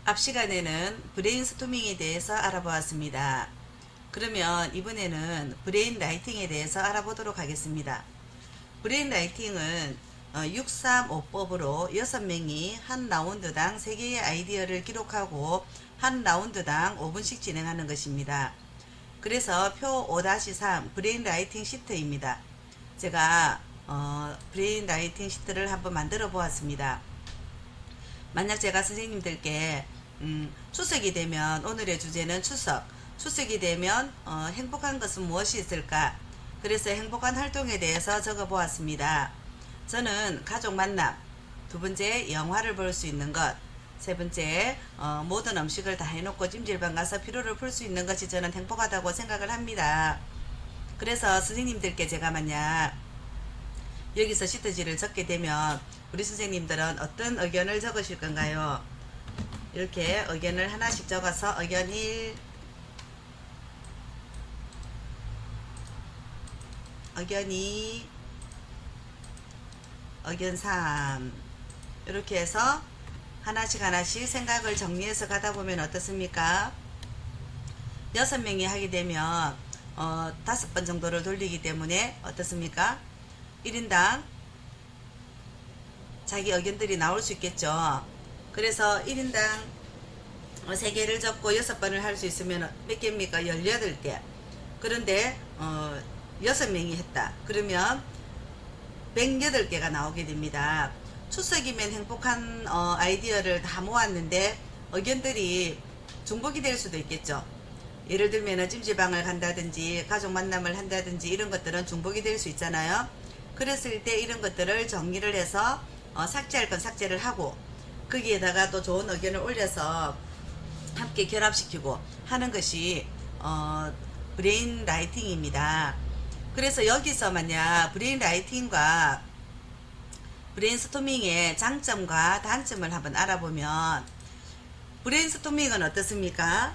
앞 시간에는 브레인스토밍에 대해서 알아보았습니다. 그러면 이번에는 브레인 라이팅에 대해서 알아보도록 하겠습니다. 브레인 라이팅은 635법으로 6명이 한 라운드당 3개의 아이디어를 기록하고 한 라운드당 5분씩 진행하는 것입니다. 그래서 표 5-3 브레인 라이팅 시트입니다. 제가 브레인 라이팅 시트를 한번 만들어 보았습니다. 만약 제가 선생님들께 추석이 되면, 오늘의 주제는 추석이 되면 행복한 것은 무엇이 있을까? 그래서 행복한 활동에 대해서 적어 보았습니다. 저는 가족 만남, 두 번째 영화를 볼 수 있는 것, 세 번째 모든 음식을 다 해놓고 찜질방 가서 피로를 풀 수 있는 것이 저는 행복하다고 생각을 합니다. 그래서 선생님들께 제가 만약 여기서 시트지를 적게 되면 우리 선생님들은 어떤 의견을 적으실 건가요? 이렇게 의견을 하나씩 적어서 의견 1, 의견 2, 의견 3 이렇게 해서 하나씩 생각을 정리해서 가다 보면 어떻습니까? 6명이 하게 되면 5번 정도를 돌리기 때문에 어떻습니까? 1인당 자기 의견들이 나올 수 있겠죠. 그래서 1인당 3개를 적고 6번을 할 수 있으면 몇 개입니까? 18개. 그런데 6명이 했다. 그러면 108개가 나오게 됩니다. 추석이면 행복한 아이디어를 다 모았는데 의견들이 중복이 될 수도 있겠죠. 예를 들면 찜질방을 간다든지 가족 만남을 한다든지 이런 것들은 중복이 될 수 있잖아요. 그랬을 때 이런 것들을 정리를 해서 삭제할 건 삭제를 하고 거기에다가 또 좋은 의견을 올려서 함께 결합시키고 하는 것이 브레인 라이팅입니다. 그래서 여기서 만약 브레인 라이팅과 브레인스토밍의 장점과 단점을 한번 알아보면, 브레인스토밍은 어떻습니까?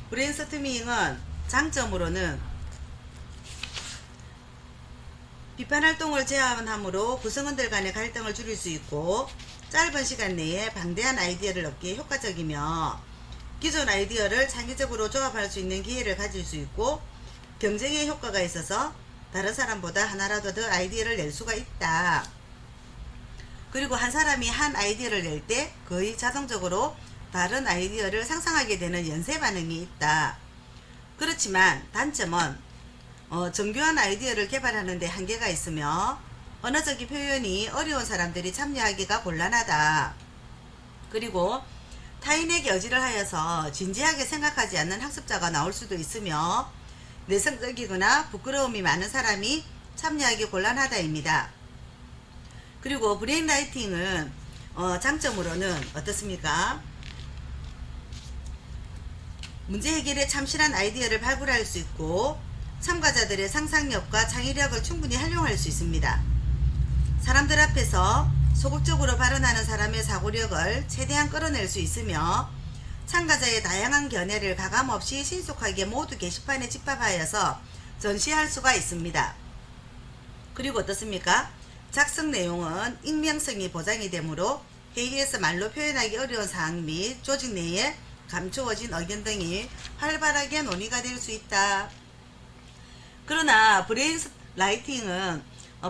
브레인스토밍은 장점으로는 비판 활동을 제한함으로 구성원들 간의 갈등을 줄일 수 있고, 짧은 시간 내에 방대한 아이디어를 얻기에 효과적이며, 기존 아이디어를 창의적으로 조합할 수 있는 기회를 가질 수 있고, 경쟁의 효과가 있어서 다른 사람보다 하나라도 더 아이디어를 낼 수가 있다. 그리고 한 사람이 한 아이디어를 낼 때 거의 자동적으로 다른 아이디어를 상상하게 되는 연쇄 반응이 있다. 그렇지만 단점은 정교한 아이디어를 개발하는 데 한계가 있으며 언어적인 표현이 어려운 사람들이 참여하기가 곤란하다. 그리고 타인에게 의지를 하여서 진지하게 생각하지 않는 학습자가 나올 수도 있으며 내성적이거나 부끄러움이 많은 사람이 참여하기 곤란하다입니다. 그리고 브레인 라이팅은 장점으로는 어떻습니까? 문제 해결에 참신한 아이디어를 발굴할 수 있고 참가자들의 상상력과 창의력을 충분히 활용할 수 있습니다. 사람들 앞에서 소극적으로 발언하는 사람의 사고력을 최대한 끌어낼 수 있으며 참가자의 다양한 견해를 가감없이 신속하게 모두 게시판에 집합하여서 전시할 수가 있습니다. 그리고 어떻습니까? 작성 내용은 익명성이 보장이 되므로 회의에서 말로 표현하기 어려운 사항 및 조직 내에 감추어진 의견 등이 활발하게 논의가 될 수 있다. 그러나 브레인라이팅은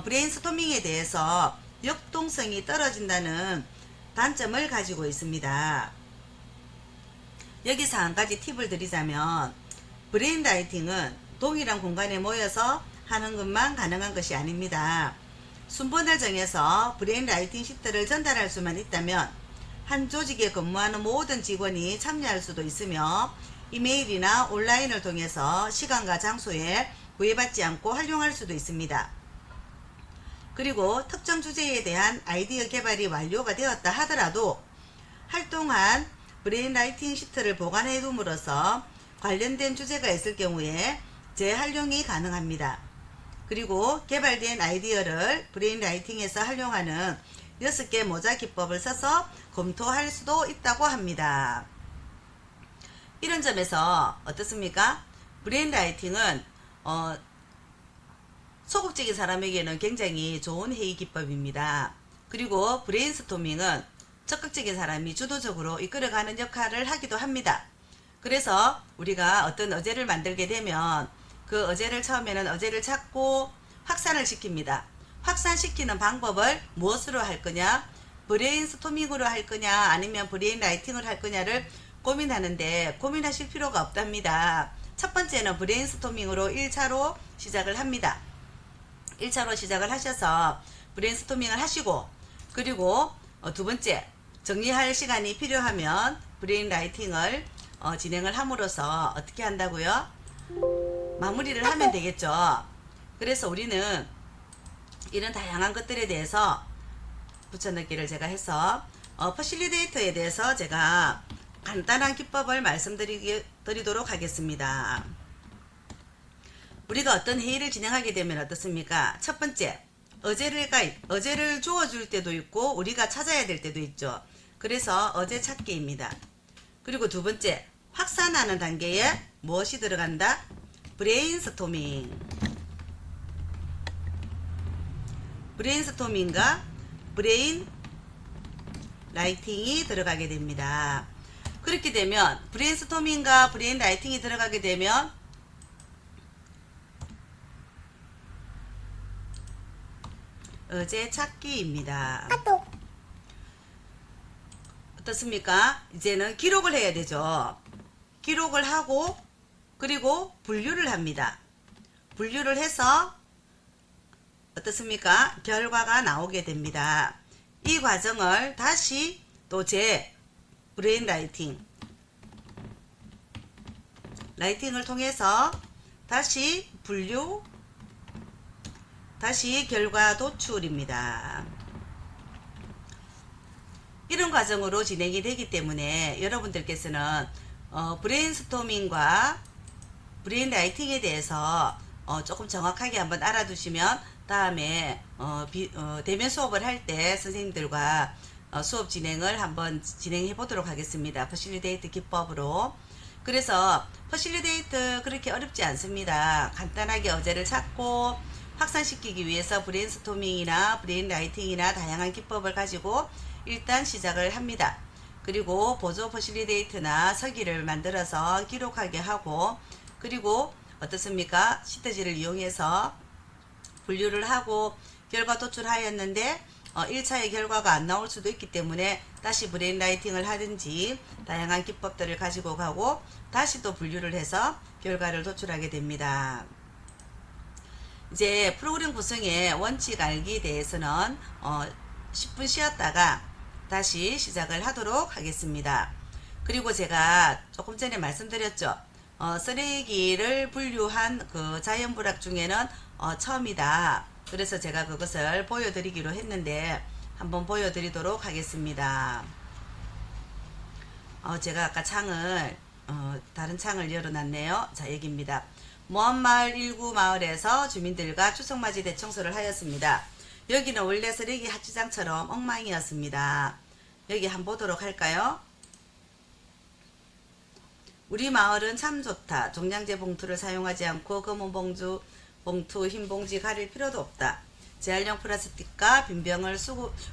브레인스토밍에 대해서 역동성이 떨어진다는 단점을 가지고 있습니다. 여기서 한 가지 팁을 드리자면, 브레인라이팅은 동일한 공간에 모여서 하는 것만 가능한 것이 아닙니다. 순번을 정해서 브레인라이팅 시트를 전달할 수만 있다면 한 조직에 근무하는 모든 직원이 참여할 수도 있으며 이메일이나 온라인을 통해서 시간과 장소에 구애받지 않고 활용할 수도 있습니다. 그리고 특정 주제에 대한 아이디어 개발이 완료가 되었다 하더라도 활동한 브레인라이팅 시트를 보관해 둠으로써 관련된 주제가 있을 경우에 재활용이 가능합니다. 그리고 개발된 아이디어를 브레인라이팅에서 활용하는 6개 모자 기법을 써서 검토할 수도 있다고 합니다. 이런 점에서 어떻습니까? 브레인라이팅은 소극적인 사람에게는 굉장히 좋은 회의 기법입니다. 그리고 브레인스토밍은 적극적인 사람이 주도적으로 이끌어가는 역할을 하기도 합니다. 그래서 우리가 어떤 어제를 만들게 되면 그 어제를 처음에는 어제를 찾고 확산을 시킵니다. 확산시키는 방법을 무엇으로 할 거냐, 브레인스토밍으로 할 거냐 아니면 브레인 라이팅을 할 거냐를 고민하는데 고민하실 필요가 없답니다. 첫 번째는 브레인스토밍으로 1차로 시작을 합니다. 1차로 시작을 하셔서 브레인스토밍을 하시고, 그리고 두 번째 정리할 시간이 필요하면 브레인 라이팅을 진행을 함으로써 어떻게 한다고요? 마무리를 하면 되겠죠. 그래서 우리는 이런 다양한 것들에 대해서 붙여넣기를 제가 해서 퍼실리데이터에 대해서 제가 간단한 기법을 말씀드리도록 하겠습니다. 우리가 어떤 회의를 진행하게 되면 어떻습니까? 첫 번째, 어제를 주어줄 때도 있고 우리가 찾아야 될 때도 있죠. 그래서 어제 찾기입니다. 그리고 두 번째, 확산하는 단계에 무엇이 들어간다? 브레인스토밍. 브레인스토밍과 브레인 라이팅이 들어가게 됩니다. 그렇게 되면 브레인스토밍과 브레인 라이팅이 들어가게 되면 어제 찾기입니다. 어떻습니까? 이제는 기록을 해야 되죠. 기록을 하고 그리고 분류를 합니다. 분류를 해서 어떻습니까? 결과가 나오게 됩니다. 이 과정을 다시 또 제 브레인 라이팅을 통해서 다시 분류, 다시 결과 도출입니다. 이런 과정으로 진행이 되기 때문에 여러분들께서는 브레인스토밍과 브레인 라이팅에 대해서 조금 정확하게 한번 알아두시면 다음에 대면 수업을 할 때 선생님들과 수업 진행을 한번 진행해 보도록 하겠습니다. 퍼실리데이트 기법으로. 그래서 퍼실리데이트 그렇게 어렵지 않습니다. 간단하게 어제를 찾고 확산시키기 위해서 브레인스토밍이나 브레인 라이팅이나 다양한 기법을 가지고 일단 시작을 합니다. 그리고 보조 퍼실리데이트나 서기를 만들어서 기록하게 하고, 그리고 어떻습니까? 시트지를 이용해서 분류를 하고 결과 도출하였는데 1차의 결과가 안 나올 수도 있기 때문에 다시 브레인 라이팅을 하든지 다양한 기법들을 가지고 가고 다시 또 분류를 해서 결과를 도출하게 됩니다. 이제 프로그램 구성의 원칙 알기에 대해서는 10분 쉬었다가 다시 시작을 하도록 하겠습니다. 그리고 제가 조금 전에 말씀드렸죠. 쓰레기를 분류한 그 자연불학 중에는 처음이다. 그래서 제가 그것을 보여드리기로 했는데 한번 보여드리도록 하겠습니다. 제가 아까 창을 다른 창을 열어놨네요. 자, 여기입니다. 모함마을 1구 마을에서 주민들과 추석맞이 대청소를 하였습니다. 여기는 원래 쓰레기 하치장처럼 엉망이었습니다. 여기 한번 보도록 할까요? 우리 마을은 참 좋다. 종량제 봉투를 사용하지 않고 검은 봉투, 흰 봉지 가릴 필요도 없다. 재활용 플라스틱과 빈병을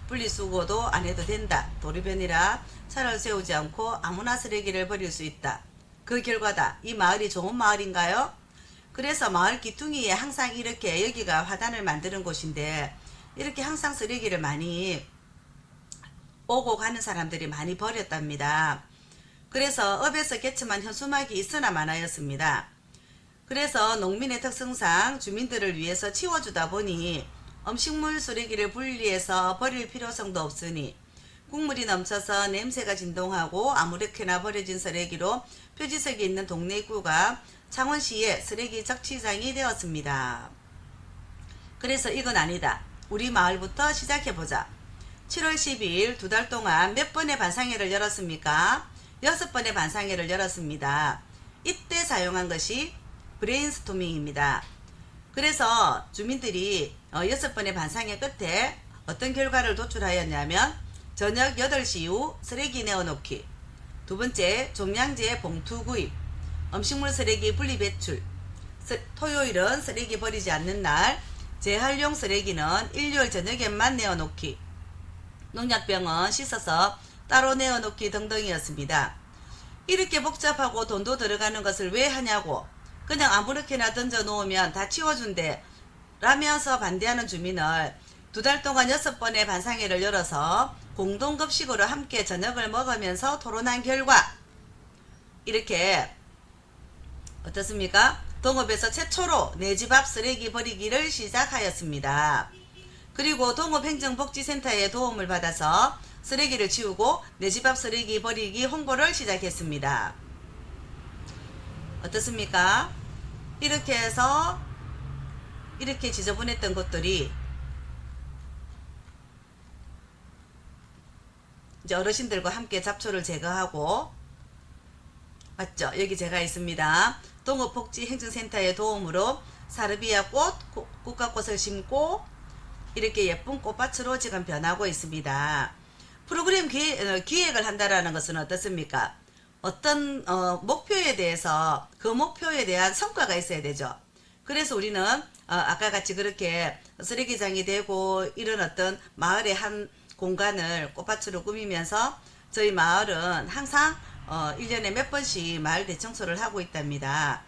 분리수거도 안 해도 된다. 도리변이라 차를 세우지 않고 아무나 쓰레기를 버릴 수 있다. 그 결과다. 이 마을이 좋은 마을인가요? 그래서 마을 기둥이에 항상 이렇게, 여기가 화단을 만드는 곳인데 이렇게 항상 쓰레기를 많이 오고 가는 사람들이 많이 버렸답니다. 그래서 업에서 개천만 현수막이 있으나 마나였습니다. 그래서 농민의 특성상 주민들을 위해서 치워주다 보니 음식물 쓰레기를 분리해서 버릴 필요성도 없으니 국물이 넘쳐서 냄새가 진동하고 아무렇게나 버려진 쓰레기로 표지석이 있는 동네 입구가 창원시의 쓰레기 적치장이 되었습니다. 그래서 이건 아니다. 우리 마을부터 시작해보자. 7월 12일 2달 동안 몇 번의 반상회를 열었습니까? 6번의 반상회를 열었습니다. 이때 사용한 것이 브레인스토밍입니다. 그래서 주민들이 6번의 반상회 끝에 어떤 결과를 도출하였냐면 저녁 8시 이후 쓰레기 내어놓기, 두 번째 종량제 봉투 구입, 음식물 쓰레기 분리 배출, 토요일은 쓰레기 버리지 않는 날, 재활용 쓰레기는 일요일 저녁에만 내어놓기, 농약병은 씻어서 따로 내어놓기 등등이었습니다. 이렇게 복잡하고 돈도 들어가는 것을 왜 하냐고, 그냥 아무렇게나 던져 놓으면 다 치워준대 라면서 반대하는 주민을 2달 동안 6번의 반상회를 열어서 공동급식으로 함께 저녁을 먹으면서 토론한 결과 이렇게 어떻습니까? 동업에서 최초로 내 집 앞 쓰레기 버리기를 시작하였습니다. 그리고 동업행정복지센터의 도움을 받아서 쓰레기를 치우고 내 집 앞 쓰레기 버리기 홍보를 시작했습니다. 어떻습니까? 이렇게 해서 이렇게 지저분했던 것들이 이제 어르신들과 함께 잡초를 제거하고, 맞죠? 여기 제가 있습니다. 동업복지행정센터의 도움으로 사르비아 꽃, 국화꽃을 심고 이렇게 예쁜 꽃밭으로 지금 변하고 있습니다. 프로그램 기획을 한다라는 것은 어떻습니까? 어떤 목표에 대해서 그 목표에 대한 성과가 있어야 되죠. 그래서 우리는 아까 같이 그렇게 쓰레기장이 되고 이런 어떤 마을의 한 공간을 꽃밭으로 꾸미면서 저희 마을은 항상 1년에 몇 번씩 마을 대청소를 하고 있답니다.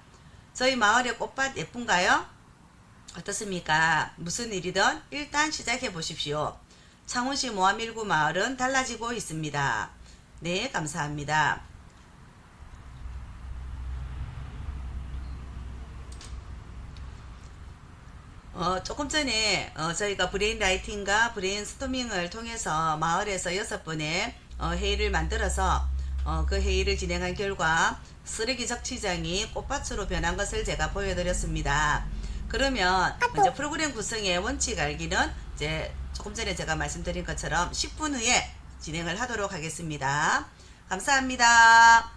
저희 마을의 꽃밭 예쁜가요? 어떻습니까? 무슨 일이든 일단 시작해 보십시오. 창원시 모함일구 마을은 달라지고 있습니다. 네, 감사합니다. 조금 전에 저희가 브레인 라이팅과 브레인 스토밍을 통해서 마을에서 6번의 회의를 만들어서 그 회의를 진행한 결과 쓰레기 적치장이 꽃밭으로 변한 것을 제가 보여드렸습니다. 그러면 이제 프로그램 구성의 원칙 알기는 이제 조금 전에 제가 말씀드린 것처럼 10분 후에 진행을 하도록 하겠습니다. 감사합니다.